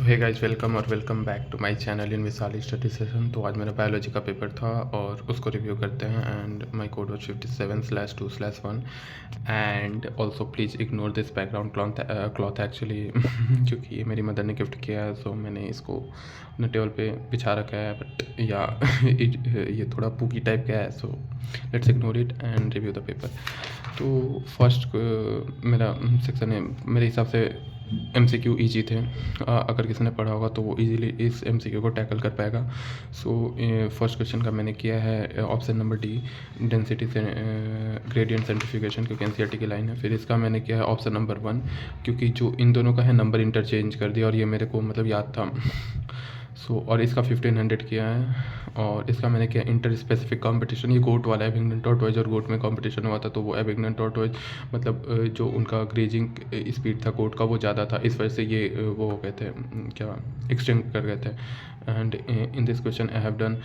So hey guys, welcome back to my channel in Vishali study session. तो आज मेरा biology का पेपर था और उसको रिव्यू करते हैं। And my code was 57/2/1 and also please ignore this background cloth actually क्योंकि ये मेरी मदर ने गिफ्ट किया है, सो मैंने इसको अपने टेबल पे बिछा रखा है। बट या ये थोड़ा पूकी टाइप का है, so let's ignore it and review the paper. तो फर्स्ट मेरा सेक्शन है, मेरे हिसाब से MCQ ईजी थे। अगर किसी ने पढ़ा होगा तो वो इजीली इस MCQ को टैकल कर पाएगा। सो फर्स्ट क्वेश्चन का मैंने किया है ऑप्शन नंबर डी, डेंसिटी से ग्रेडियंट सेंट्रीफ्यूगेशन, क्योंकि NCERT की लाइन है। फिर इसका मैंने किया है ऑप्शन नंबर 1, क्योंकि जो इन दोनों का है नंबर इंटरचेंज कर दिया और ये मेरे को मतलब याद था। और इसका 1500 किया है। और इसका मैंने किया इंटर स्पेसिफिक कंपटीशन, ये गोट वाला एबिंगडन टॉर्टोइज और गोट में कंपटीशन हुआ था। तो वो एबिंगडन टॉर्टोइज मतलब जो उनका ग्रेजिंग स्पीड था गोट का वो ज़्यादा था, इस वजह से ये वो हो गए थे, क्या एक्सटिंक्ट कर गए थे। And in this question I have done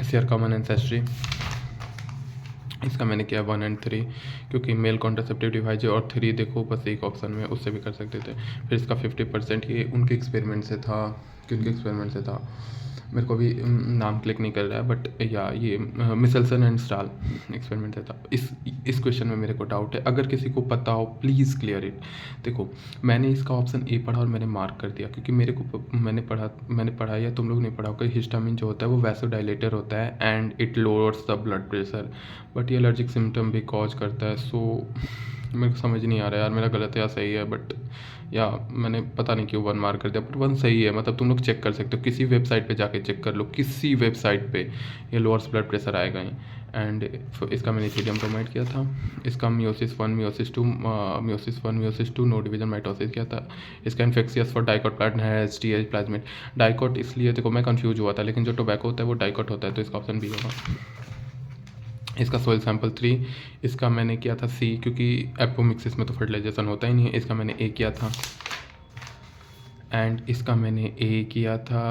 share common ancestry. इसका मैंने किया 1 और 3, क्योंकि मेल कॉन्ट्रासेप्टिव डिवाइस और 3 देखो बस एक ऑप्शन में, उससे भी कर सकते थे। फिर इसका 50% ये उनके एक्सपेरिमेंट से था, किनके एक्सपेरिमेंट से था मेरे को भी नाम क्लिक नहीं कर रहा है, बट या ये मिसेल्सन एंड स्टाल एक्सपेरिमेंट से था। इस क्वेश्चन में मेरे को डाउट है, अगर किसी को पता हो प्लीज़ क्लियर इट। देखो मैंने इसका ऑप्शन ए पढ़ा और मैंने मार्क कर दिया, क्योंकि मेरे को मैंने पढ़ा या तुम लोग नहीं पढ़ा होगा, हिस्टामिन जो होता है वो वैसोडाइलेटर होता है and it lowers the blood pressure, but ये एलर्जिक सिम्टम भी कॉज करता है। सो मेरे को समझ नहीं आ रहा है यार, मेरा गलत है या सही है, बट या मैंने पता नहीं क्यों 1 मार्क कर दिया, बट 1 सही है। मतलब तुम लोग चेक कर सकते हो, किसी वेबसाइट पे जाके चेक कर लो, किसी वेबसाइट पे ये लोअर्स ब्लड प्रेशर आएगा ही। एंड इसका मैंने सोडियम ब्रोमाइड किया था। इसका meiosis 1 meiosis 2 no division mitosis किया था। इसका इन्फेक्शियस फॉर डाइकॉट प्लांट है STH प्लाज्मिड। डाइकॉट इसलिए देखो मैं कंफ्यूज हुआ था, लेकिन जो टोबैको होता है वो डाइकॉट होता है, तो इसका ऑप्शन बी होगा। इसका सोइल सैंपल 3, इसका मैंने किया था C, क्योंकि एपोमिक्सिस में तो फर्टिलाइजेशन होता ही नहीं है। इसका मैंने A किया था। एंड इसका मैंने A किया था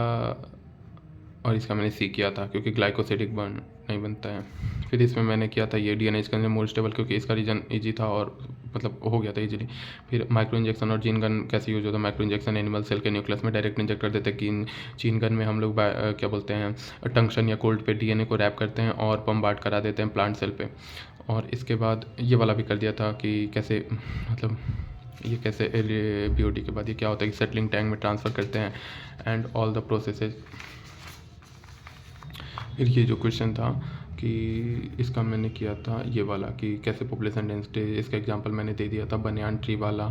और इसका मैंने C किया था, क्योंकि ग्लाइकोसिडिक बॉन्ड नहीं बनता है। फिर इसमें मैंने किया था ये DNA इसका मोर स्टेबल, क्योंकि इसका रीजन ईजी था और मतलब हो गया था इजीली। फिर माइक्रो इंजेक्शन और जीन गन कैसे यूज होता है। माइक्रो इंजेक्शन एनिमल सेल के न्यूक्लियस में डायरेक्ट इंजेक्ट कर देते हैं। जीन गन में हम लोग क्या बोलते हैं, टंक्शन या कोल्ड पे DNA को रैप करते हैं और बम्बार्ड करा देते हैं प्लांट सेल पे। और इसके बाद ये वाला भी कर दिया था कि कैसे मतलब ये कैसे BOD के बाद ये क्या होता है कि सेटलिंग टैंक में ट्रांसफ़र करते हैं एंड ऑल द प्रोसेसेस। फिर ये जो क्वेश्चन था कि इसका मैंने किया था ये वाला कि कैसे पॉपुलेशन डेंसिटी, इसका एग्जांपल मैंने दे दिया था बनियान ट्री वाला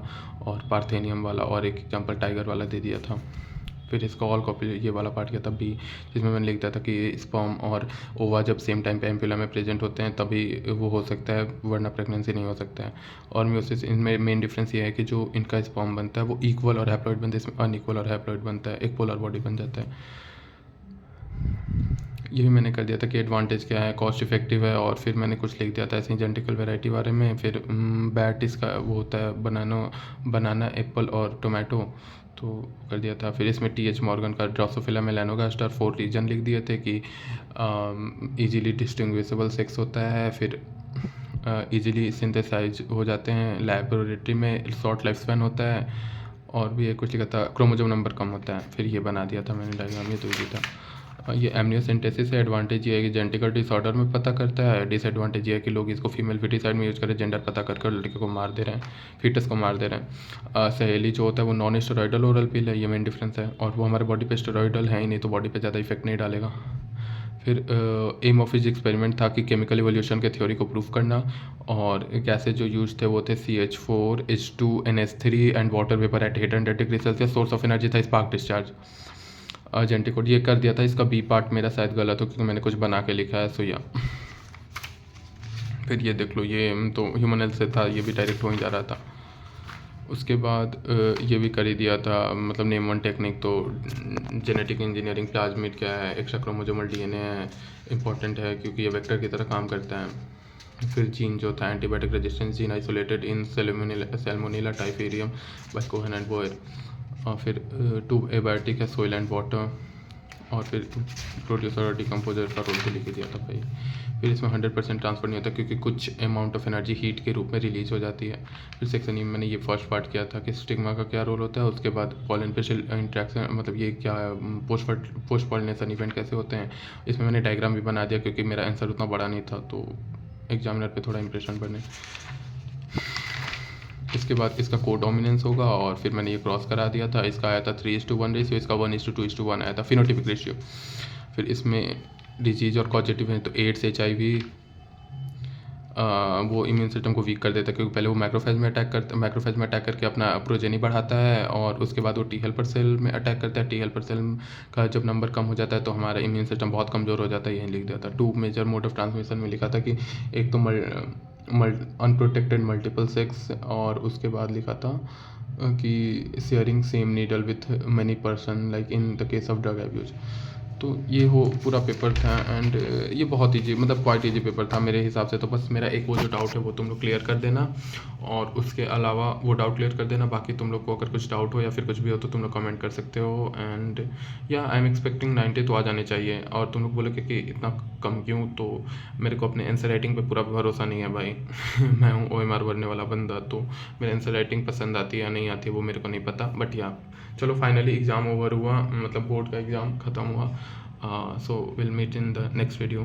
और पार्थेनियम वाला, और एक एग्जांपल टाइगर वाला दे दिया था। फिर इसका ऑल कॉपी ये वाला पार्ट किया था B, जिसमें मैंने लिख दिया था कि स्पर्म और ओवा जब सेम टाइम पे एम्पुला में प्रेजेंट होते हैं तभी वो हो सकता है, वरना प्रेगनेंसी नहीं हो सकता है। और म्यूसिस, इनमें मेन डिफरेंस ये है कि जो इनका स्पर्म बनता है वो इक्वल और हैप्लॉइड बनता है, इसमें अनइक्वल और हैप्लॉइड बनता है, एक पोलर बॉडी बन जाता है। ये भी मैंने कर दिया था कि एडवांटेज क्या है, कॉस्ट इफेक्टिव है। और फिर मैंने कुछ लिख दिया था ऐसे ही जेनेटिकल वैरायटी बारे में। फिर बैट इसका वो होता है बनाना एप्पल और टोमेटो, तो कर दिया था। फिर इसमें TH मॉर्गन का ड्रोसोफिला मेलानोगास्टर 4 रीजन लिख दिए थे कि इजीली डिस्टिंग्विशेबल सेक्स होता है, फिर इजीली सिंथेसाइज हो जाते हैं लैबोरेटरी में, शॉर्ट लाइफ स्पैन होता है, और भी एक कुछ लिखा था क्रोमोजोम नंबर कम होता है। फिर ये बना दिया था मैंने डायग्राम, ये तो इजी था। ये एमनियोसेंटेसिस है, एडवांटेज ये है कि जेनेटिकल डिसऑर्डर में पता करता है। डिसएडवांटेज ये है कि लोग इसको फीमेल फिटिसाइड में यूज़ करें, जेंडर पता करके लड़के को मार दे रहे हैं, फीटस को मार दे रहे हैं। सहेली जो होता है वो नॉन स्टेरॉइडल ओरल पिल है, ये मेन डिफरेंस है। और वो हमारे बॉडी पे स्टेरॉइडल है ही नहीं, तो बॉडी पे ज़्यादा इफेक्ट नहीं डालेगा। फिर एम ऑफ इस एक्सपेरिमेंट था कि केमिकल इवोल्यूशन के थ्योरी को प्रूव करना, और गैसेज जो यूज थे वो थे CH4 H2 NH3 and water vapour eight 800 degree Celsius. Source of energy था स्पार्क डिस्चार्ज। जेनेटिक कोड ये कर दिया था। इसका B पार्ट मेरा शायद गलत हो, क्योंकि मैंने कुछ बना के लिखा है, सो या फिर ये देख लो, ये तो ह्यूमन हेल्थ से था, ये भी डायरेक्ट हो ही जा रहा था। उसके बाद ये भी कर ही दिया था, मतलब नेम वन टेक्निक। तो जेनेटिक इंजीनियरिंग प्लाज्मिड क्या है, एक्स्ट्रा क्रोमोसोमल DNA है, इंपॉर्टेंट है क्योंकि ये वेक्टर की तरह काम करता है। फिर जीन जो था antibiotic resistance gene isolated in salmonella typhimurium by Cohen and Boyer. और फिर 2 एबायोटिक है, सोइल एंड वाटर। और फिर प्रोड्यूसर और डिकम्पोजर का रोल तो लिख ही दिया था भाई। फिर इसमें 100% ट्रांसफर नहीं होता क्योंकि कुछ अमाउंट ऑफ एनर्जी हीट के रूप में रिलीज हो जाती है। फिर सेक्शन ई में मैंने ये फर्स्ट पार्ट किया था कि स्टिग्मा का क्या रोल होता है, उसके बाद पॉलन पेशल इंट्रैक्शन मतलब ये क्या पोस्ट पॉलिनेशन इवेंट कैसे होते हैं। इसमें मैंने डायग्राम भी बना दिया क्योंकि मेरा आंसर उतना बड़ा नहीं था तो एग्जामिनर पे थोड़ा इंप्रेशन बने। इसके बाद इसका को डोमिनेंस होगा और फिर मैंने ये क्रॉस करा दिया था। इसका आया था 3:1 रेशियो, इसका 1:2:1 आया था फिनोटिपिक रेशियो। फिर इसमें डिजीज और कॉजेटिव है तो एड्स HIV वो इम्यून सिस्टम को वीक कर देता है क्योंकि पहले वो मैक्रोफेज में अटैक करके अपना प्रोजेनी बढ़ाता है और उसके बाद वो टी हेल्पर सेल में अटैक करता है। टी हेल्पर सेल का जब नंबर कम हो जाता है तो हमारा इम्यून सिस्टम बहुत कमज़ोर हो जाता है। यही लिख दिया था। 2 मेजर मोड ऑफ ट्रांसमिशन में लिखा था कि एक तो अनप्रोटेक्टेड मल्टीपल सेक्स और उसके बाद लिखा था कि sharing same needle with many person like in the case of drug abuse. तो ये हो पूरा पेपर था एंड ये बहुत ईजी मतलब क्वाइट ईजी पेपर था मेरे हिसाब से। तो बस मेरा एक वो जो डाउट है वो तुम लोग क्लियर कर देना और उसके अलावा वो डाउट क्लियर कर देना। बाकी तुम लोग को अगर कुछ डाउट हो या फिर कुछ भी हो तो तुम लोग कमेंट कर सकते हो। एंड या आई एम एक्सपेक्टिंग 90 तो आ जाने चाहिए। और तुम लोग बोले कि इतना कम क्यों, तो मेरे को अपने आंसर राइटिंग पे पूरा भरोसा नहीं है भाई। मैं हूँ OMR भरने वाला बंदा, तो मेरे आंसर राइटिंग पसंद आती है या नहीं आती है वो मेरे को नहीं पता। बट या चलो फाइनली एग्ज़ाम ओवर हुआ, मतलब बोर्ड का एग्ज़ाम ख़त्म हुआ। So we'll meet in the next video.